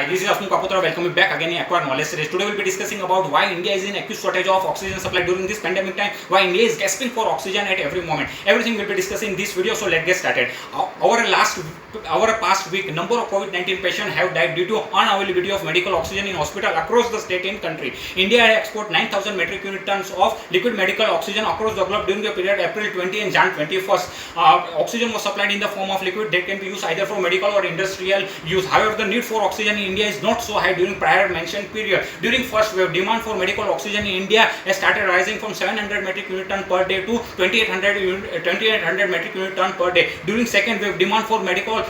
Hi, this is Asmu Kapotra. Welcome you back again in Acquire Knowledge Series. Today we'll be discussing about why India is in acute shortage of oxygen supply during this pandemic time. Why India is gasping for oxygen at every moment. Everything we'll be discussing in this video. So let's get started. Our past week, number of COVID-19 patients have died due to unavailability of medical oxygen in hospital across the state and country. India export 9,000 metric unit tons of liquid medical oxygen across the globe during the period April 20 and Jan 21st. Oxygen was supplied in the form of liquid that can be used either for medical or industrial use. However, the need for oxygen in India is not so high during prior mentioned period. During first wave, demand for medical oxygen in India has started rising from 700 metric unit ton per day to 2800 metric unit ton per day. During second wave, demand for medical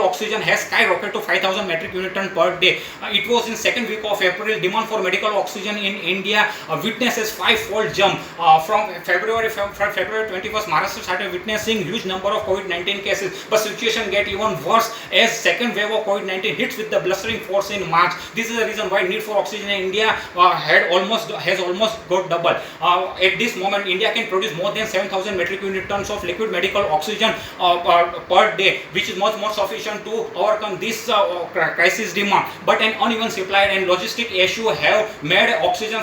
oxygen has skyrocketed to 5,000 metric unit ton per day. It was in second week of April, demand for medical oxygen in India witnesses five-fold jump. From February 21st, Maharashtra started witnessing huge number of COVID-19 cases, but situation get even worse as second wave of COVID-19 hits with the blustering force in March. This is the reason why need for oxygen in India has almost got double. At this moment, India can produce more than 7,000 metric unit tons of liquid medical oxygen per day, which is much more sufficient to overcome this crisis demand. But an uneven supply and logistic issue have made oxygen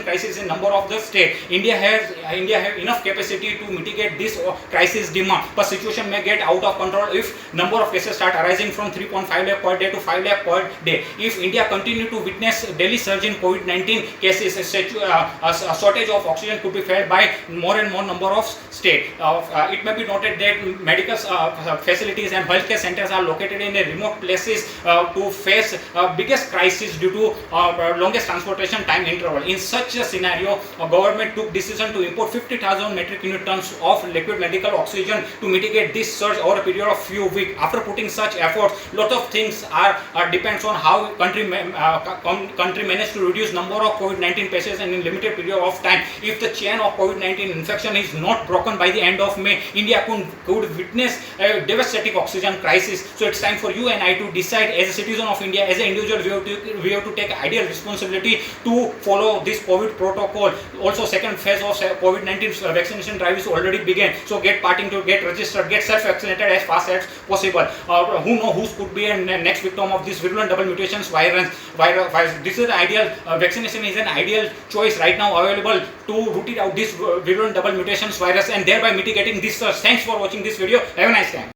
crisis in number of the state. India have enough capacity to mitigate this crisis demand, but situation may get out of control if number of cases start arising from 3.5 lakh per day to 5 lakh per day. If India continue to witness daily surge in COVID-19 cases, a shortage of oxygen could be felt by more and more number of states. It may be noted that medical facilities and healthcare centers are located in remote places to face biggest crisis due to longest transportation time interval. In such a scenario, government took decision to import 50,000 metric unit tons of liquid medical oxygen to mitigate this surge over a period of few weeks. After putting such efforts, lot of things are depends on how country managed to reduce number of COVID-19 patients in a limited period of time. If the chain of COVID-19 infection is not broken by the end of May, India could witness a devastating oxygen crisis. So it's time for you and I to decide as a citizen of India, as an individual, we have to take ideal responsibility to follow this COVID protocol. Also, second phase of COVID-19 vaccination drive is already began. So get registered, get self-vaccinated as fast as possible. Who knows who could be a next victim of this virulent double mutations virus. This is ideal. Vaccination is an ideal choice right now available to root it out this virulent double mutations virus and thereby mitigating this. Thanks for watching this video. Have a nice time.